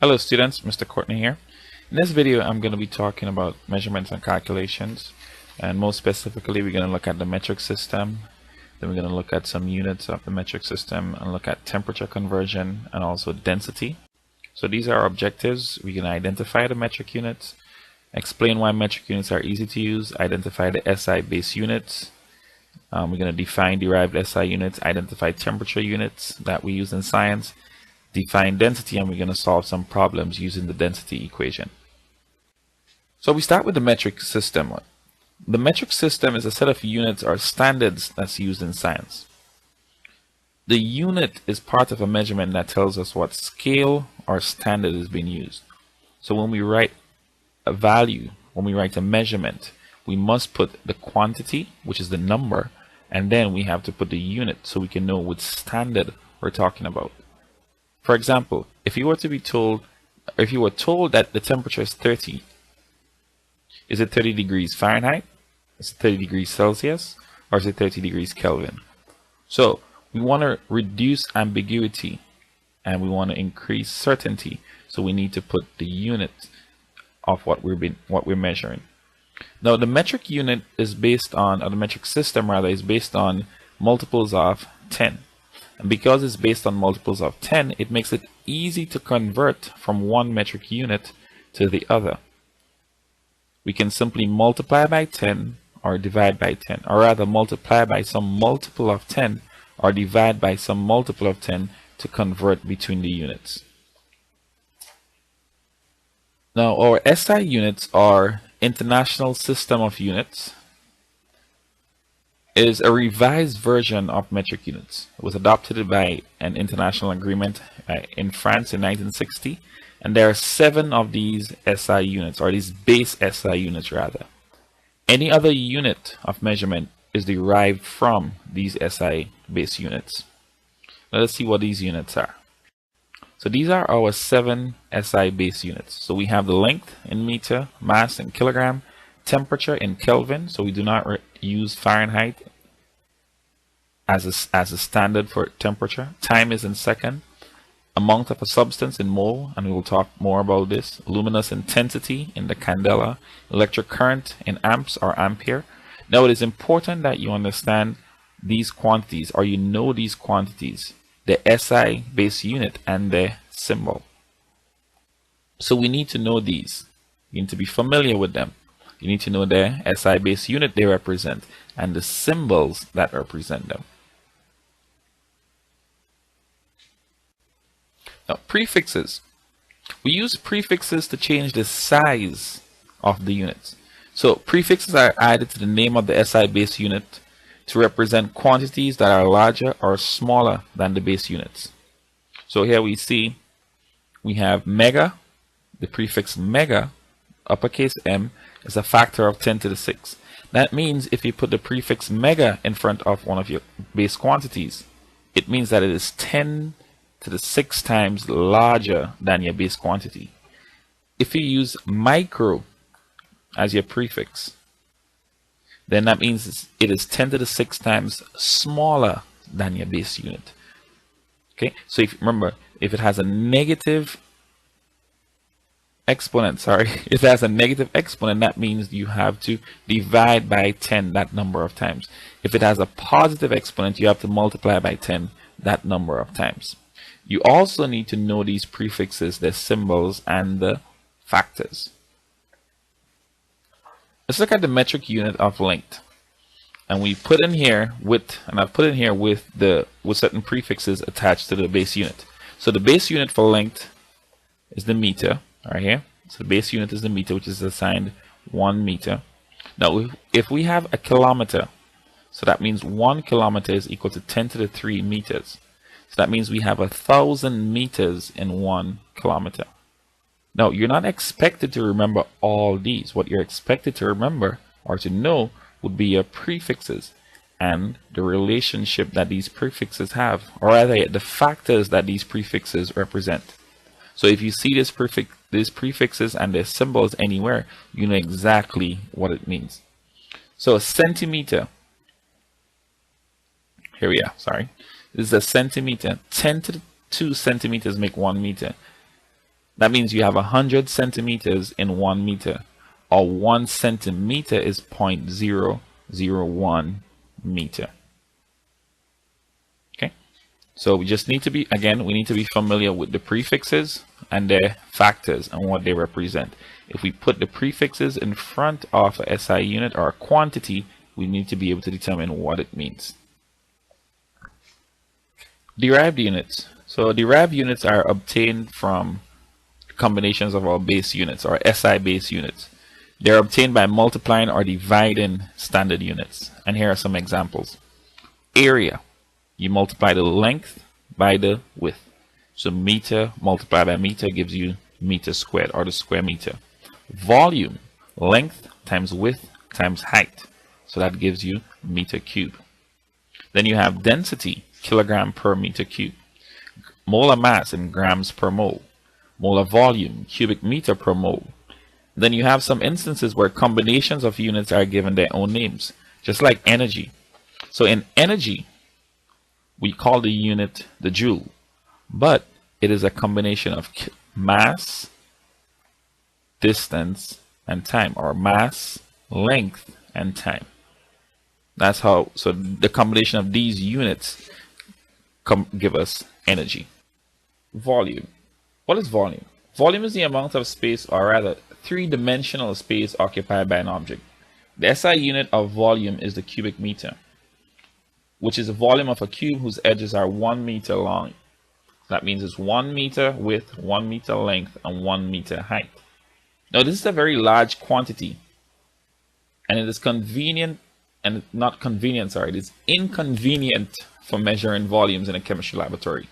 Hello students, Mr. Courtney here. In this video I'm going to be talking about measurements and calculations, and most specifically we're going to look at the metric system, then we're going to look at some units of the metric system and look at temperature conversion and also density. So these are our objectives. We can identify the metric units, explain why metric units are easy to use, identify the SI base units. We're going to define derived SI units, identify temperature units that we use in science, define density, and we're going to solve some problems using the density equation. So we start with the metric system. The metric system is a set of units or standards that's used in science. The unit is part of a measurement that tells us what scale or standard is being used. So when we write a value, when we write a measurement, we must put the quantity, which is the number, and then we have to put the unit so we can know which standard we're talking about. For example, if you were told that the temperature is 30, is it 30 degrees Fahrenheit? Is it 30 degrees Celsius? Or is it 30 degrees Kelvin? So we want to reduce ambiguity and we want to increase certainty. So we need to put the unit of what we're measuring. Now the metric unit is based on, or the metric system rather, is based on multiples of 10. And because it's based on multiples of 10, it makes it easy to convert from one metric unit to the other. We can simply multiply by 10 or divide by 10, or rather multiply by some multiple of 10 or divide by some multiple of 10 to convert between the units. Now our SI units, or International System of Units, is a revised version of metric units. It was adopted by an international agreement in France in 1960, and there are 7 of these SI units, or these base SI units rather. Any other unit of measurement is derived from these SI base units. Now let's see what these units are. So these are our 7 SI base units. So we have the length in meter, mass in kilogram, temperature in Kelvin, so we do not use Fahrenheit as a standard for temperature. Time is in second. Amount of a substance in mole, and we will talk more about this. Luminous intensity in the candela. Electric current in amps or ampere. Now it is important that you understand these quantities, or you know these quantities, the SI base unit and the symbol. So we need to know these. You need to be familiar with them. You need to know the SI base unit they represent and the symbols that represent them. Now, prefixes. We use prefixes to change the size of the units. So prefixes are added to the name of the SI base unit to represent quantities that are larger or smaller than the base units. So here we see we have mega. The prefix mega, uppercase M, is a factor of 10 to the 6. That means if you put the prefix mega in front of one of your base quantities, it means that it is 10 to the 6 times larger than your base quantity. If you use micro as your prefix, then that means it is 10 to the 6 times smaller than your base unit. Okay, so if remember, if it has a negative exponent, if it has a negative exponent, that means you have to divide by 10 that number of times. If it has a positive exponent, you have to multiply by 10 that number of times. You also need to know these prefixes, their symbols, and the factors. Let's look at the metric unit of length. And we put in here with, and I've put in here with certain prefixes attached to the base unit. So the base unit for length is the meter, right here. So the base unit is the meter, which is assigned 1 meter. Now, if we have a kilometer, so that means 1 kilometer is equal to 10 to the 3 meters. So that means we have 1,000 meters in 1 kilometer. Now, you're not expected to remember all these. What you're expected to remember or to know would be your prefixes and the relationship that these prefixes have, or rather the factors that these prefixes represent. So if you see these prefixes and their symbols anywhere, you know exactly what it means. So a centimeter, here we are, sorry. This is a centimeter. 10 to the 2 centimeters make 1 meter. That means you have 100 centimeters in 1 meter, or 1 centimeter is 0.001 meter. Okay, so we just need to be, again, we need to be familiar with the prefixes and their factors and what they represent. If we put the prefixes in front of a SI unit or a quantity, we need to be able to determine what it means. Derived units. So derived units are obtained from combinations of our base units or SI base units. They're obtained by multiplying or dividing standard units. And here are some examples. Area. You multiply the length by the width. So meter multiplied by meter gives you meter squared, or the square meter. Volume. Length times width times height. So that gives you meter cube. Then you have density, kilogram per meter cube. Molar mass in grams per mole. Molar volume, cubic meter per mole. Then you have some instances where combinations of units are given their own names, just like energy. So in energy, we call the unit the joule, but it is a combination of mass, distance, and time, or mass, length, and time. That's how, so the combination of these units give us energy. Volume. What is volume? Volume is the amount of space, or rather three-dimensional space, occupied by an object. The SI unit of volume is the cubic meter, which is the volume of a cube whose edges are 1 meter long. That means it's 1 meter width, 1 meter length, and 1 meter height. Now this is a very large quantity, and it is convenient, and not convenient, sorry, it is inconvenient for measuring volumes in a chemistry laboratory,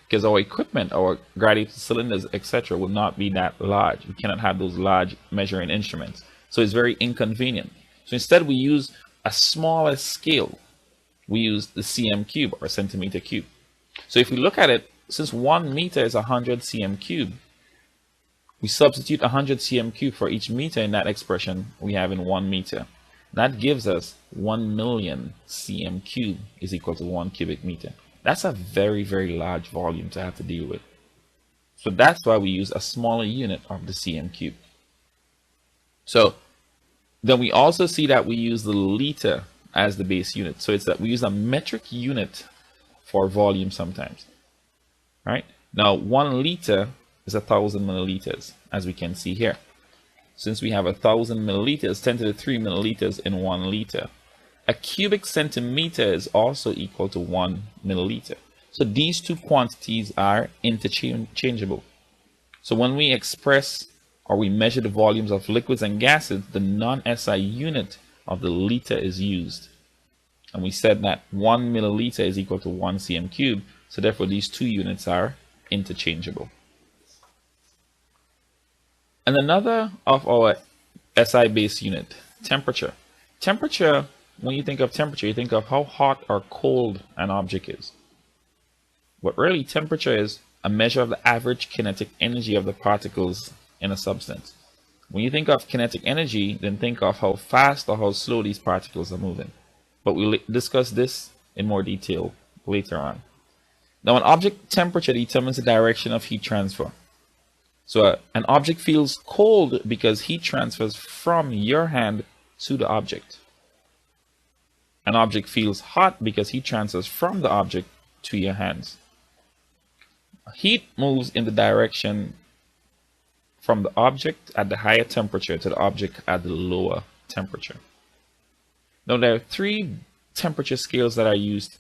because our equipment, our graduated cylinders, etc., will not be that large. We cannot have those large measuring instruments. So it's very inconvenient. So instead we use a smaller scale. We use the cm cube, or centimeter cube. So if we look at it, since 1 meter is 100 cm cube, we substitute 100 cm cube for each meter in that expression we have in 1 meter. That gives us 1 million cm cube is equal to 1 cubic meter. That's a very, very large volume to have to deal with. So that's why we use a smaller unit of the cm cube. So then we also see that we use the liter as the base unit. So it's that we use a metric unit for volume sometimes. Right? Now 1 liter is 1,000 milliliters, as we can see here. Since we have 1,000 milliliters, 10 to the 3 milliliters in 1 liter. A cubic centimeter is also equal to 1 milliliter. So these two quantities are interchangeable. So when we express or we measure the volumes of liquids and gases, the non-SI unit of the liter is used. And we said that 1 milliliter is equal to 1 cm cube. So therefore these two units are interchangeable. And another of our SI base unit, temperature. Temperature, when you think of temperature, you think of how hot or cold an object is. But really, temperature is a measure of the average kinetic energy of the particles in a substance. When you think of kinetic energy, then think of how fast or how slow these particles are moving. But we'll discuss this in more detail later on. Now, an object temperature determines the direction of heat transfer. So an object feels cold because heat transfers from your hand to the object. An object feels hot because heat transfers from the object to your hands. Heat moves in the direction from the object at the higher temperature to the object at the lower temperature. Now there are 3 temperature scales that are used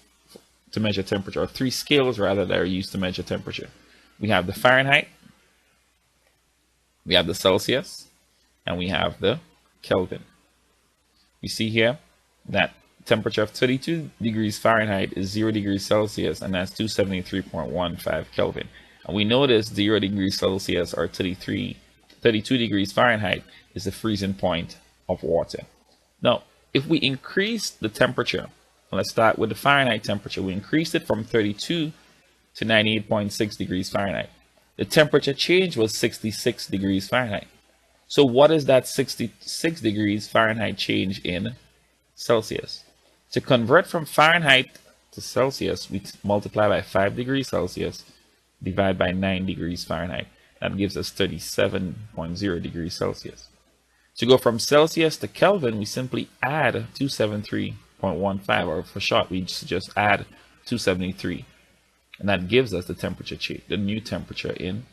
to measure temperature, or 3 scales rather that are used to measure temperature. We have the Fahrenheit, we have the Celsius, and we have the Kelvin. You see here that temperature of 32 degrees Fahrenheit is 0 degrees Celsius, and that's 273.15 Kelvin. And we notice 0 degrees Celsius or 32 degrees Fahrenheit is the freezing point of water. Now, if we increase the temperature, let's start with the Fahrenheit temperature. We increased it from 32 to 98.6 degrees Fahrenheit. The temperature change was 66 degrees Fahrenheit. So what is that 66 degrees Fahrenheit change in Celsius? To convert from Fahrenheit to Celsius, we multiply by 5 degrees Celsius, divide by 9 degrees Fahrenheit. That gives us 37.0 degrees Celsius. To go from Celsius to Kelvin, we simply add 273.15, or for short, we just add 273. And that gives us the temperature change, the new temperature in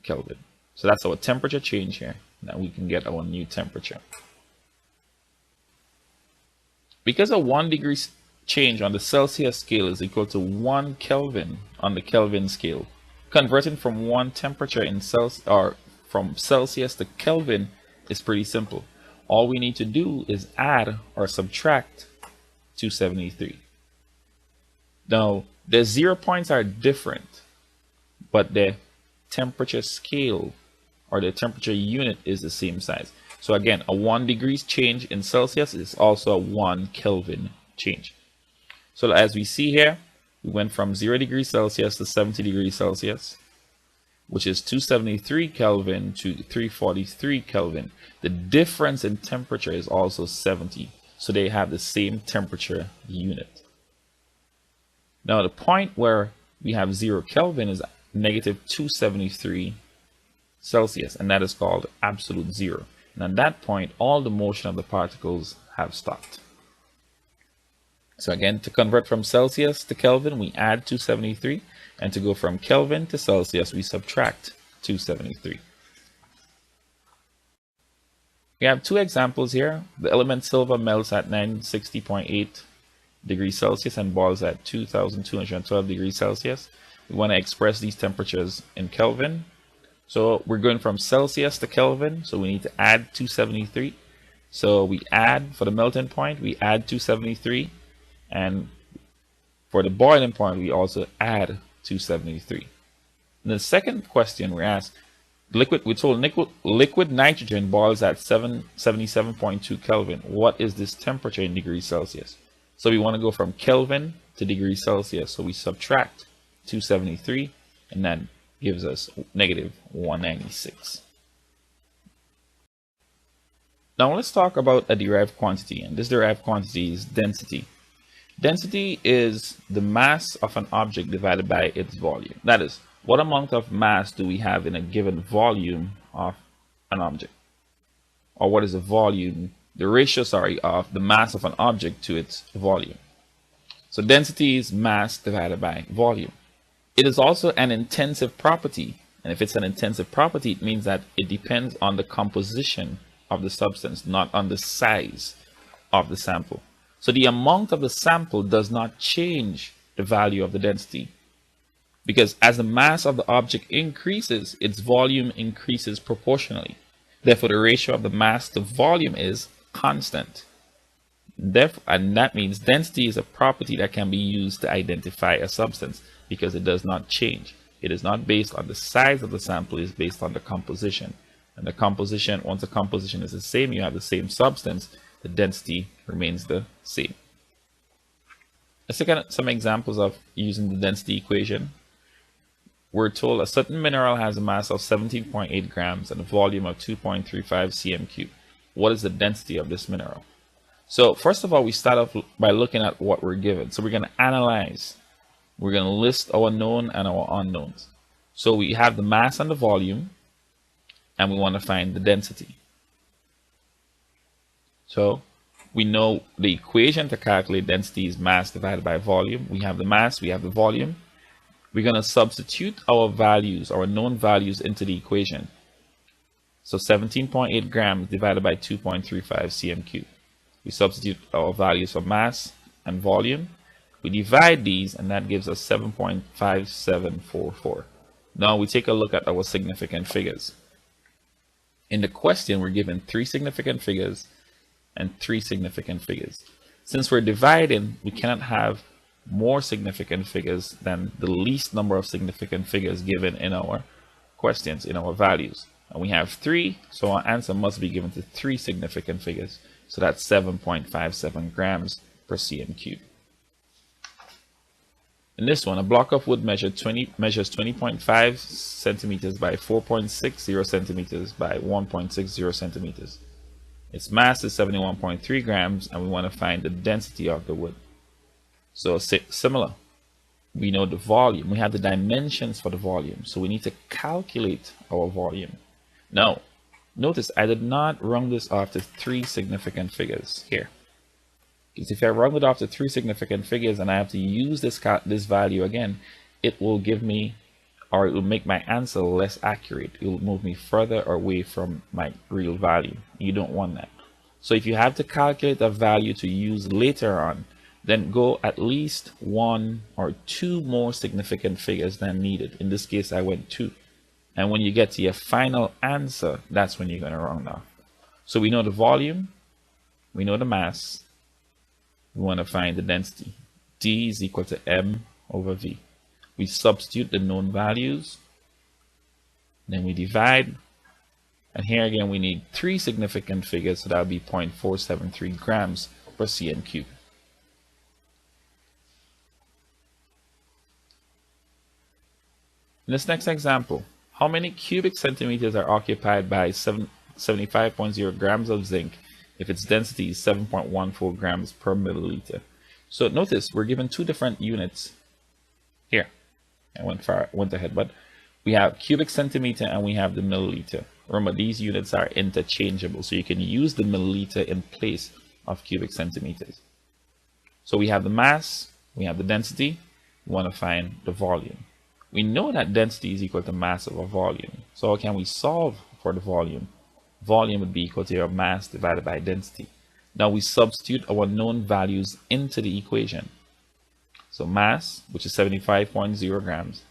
Kelvin. So that's our temperature change here. Now we can get our new temperature. Because a 1 degree change on the Celsius scale is equal to 1 Kelvin on the Kelvin scale, converting from one temperature in from Celsius to Kelvin is pretty simple. All we need to do is add or subtract 273. Now, the 0 points are different, but the temperature scale or the temperature unit is the same size. So again, a 1 degrees change in Celsius is also a 1 Kelvin change. So as we see here, we went from 0 degrees Celsius to 70 degrees Celsius, which is 273 Kelvin to 343 Kelvin. The difference in temperature is also 70. So they have the same temperature unit. Now the point where we have 0 Kelvin is negative 273 Celsius, and that is called absolute zero. And at that point, all the motion of the particles have stopped. So again, to convert from Celsius to Kelvin, we add 273. And to go from Kelvin to Celsius, we subtract 273. We have two examples here. The element silver melts at 960.8 degrees Celsius and boils at 2212 degrees Celsius. We want to express these temperatures in Kelvin. So we're going from Celsius to Kelvin, so we need to add 273. So we add, for the melting point, we add 273. And for the boiling point, we also add 273. In the second question, we're asked, we're told liquid nitrogen boils at 777.2 Kelvin. What is this temperature in degrees Celsius? So we want to go from Kelvin to degrees Celsius. So we subtract 273, and that gives us negative 196. Now let's talk about a derived quantity, and this derived quantity is density. Density is the mass of an object divided by its volume. That is, what amount of mass do we have in a given volume of an object? Or what is the volume, the ratio, of the mass of an object to its volume? So density is mass divided by volume. It is also an intensive property. And if it's an intensive property, it means that it depends on the composition of the substance, not on the size of the sample. So the amount of the sample does not change the value of the density, because as the mass of the object increases, its volume increases proportionally. Therefore, the ratio of the mass to volume is constant. Therefore, and that means density is a property that can be used to identify a substance because it does not change. It is not based on the size of the sample, it is based on the composition. And the composition, once the composition is the same, you have the same substance, the density remains the same. Let's look at some examples of using the density equation. We're told a certain mineral has a mass of 17.8 grams and a volume of 2.35 cm3. What is the density of this mineral? So first of all, we start off by looking at what we're given. So we're going to analyze. We're going to list our known and our unknowns. So we have the mass and the volume, and we want to find the density. So we know the equation to calculate density is mass divided by volume. We have the mass, we have the volume. We're going to substitute our values, our known values, into the equation. So 17.8 grams divided by 2.35 cm3. We substitute our values for mass and volume. We divide these, and that gives us 7.5744. Now we take a look at our significant figures. In the question, we're given 3 significant figures and 3 significant figures. Since we're dividing, we cannot have more significant figures than the least number of significant figures given in our questions, in our values. And we have 3, so our answer must be given to 3 significant figures. So that's 7.57 grams per cm3. In this one, a block of wood measures 20.5 centimeters by 4.60 centimeters by 1.60 centimeters. Its mass is 71.3 grams, and we want to find the density of the wood. So similar. We know the volume. We have the dimensions for the volume. So we need to calculate our volume. Now, notice I did not round this off to 3 significant figures here. Because if I round it off to 3 significant figures and I have to use this value again, it will give me, or it will make my answer less accurate. It will move me further away from my real value. You don't want that. So if you have to calculate a value to use later on, then go at least 1 or 2 more significant figures than needed. In this case, I went 2. And when you get to your final answer, that's when you're going to round off. So we know the volume, we know the mass, we want to find the density. D is equal to m over v. We substitute the known values, then we divide, and here again we need 3 significant figures, so that would be 0.473 grams per cm cube. In this next example, how many cubic centimeters are occupied by 75.0 grams of zinc if its density is 7.14 grams per milliliter? So notice we're given 2 different units here. I went ahead, but we have cubic centimeter and we have the milliliter. Remember, these units are interchangeable, so you can use the milliliter in place of cubic centimeters. So we have the mass, we have the density, we want to find the volume. We know that density is equal to mass over volume. So how can we solve for the volume? Volume would be equal to your mass divided by density. Now we substitute our known values into the equation. So mass, which is 75.0 grams,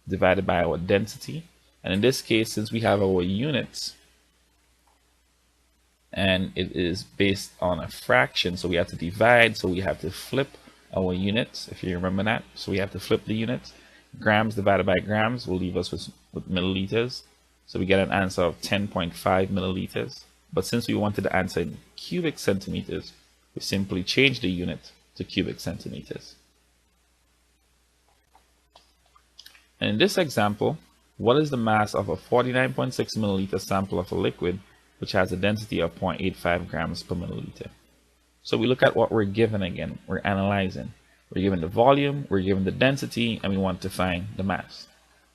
divided by our density. And in this case, since we have our units, and it is based on a fraction, so we have to divide, so we have to flip our units, if you remember that. So we have to flip the units. Grams divided by grams will leave us with milliliters. So we get an answer of 10.5 milliliters. But since we wanted the answer in cubic centimeters, we simply change the unit to cubic centimeters. And in this example, what is the mass of a 49.6 milliliter sample of a liquid which has a density of 0.85 grams per milliliter? So we look at what we're given again. We're analyzing. We're given the volume, we're given the density, and we want to find the mass.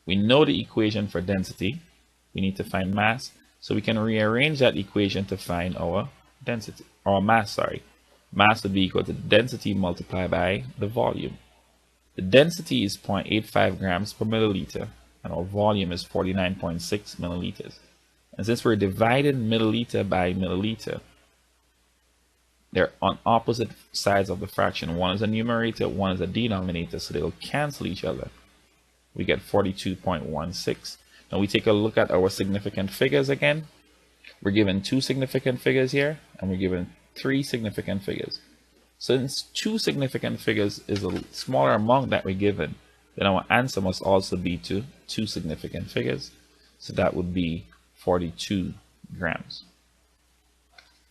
We know the equation for density. We need to find mass, so we can rearrange that equation to find our density, or mass, sorry. Mass would be equal to the density multiplied by the volume. The density is 0.85 grams per milliliter, and our volume is 49.6 milliliters. And since we're dividing milliliter by milliliter, they're on opposite sides of the fraction. One is a numerator, one is a denominator, so they'll cancel each other. We get 42.16. Now we take a look at our significant figures again. We're given 2 significant figures here, and we're given 3 significant figures. Since 2 significant figures is a smaller amount that we're given, then our answer must also be to 2 significant figures. So that would be 42 grams.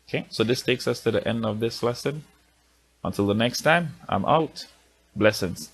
Okay, so this takes us to the end of this lesson. Until the next time, I'm out. Blessings.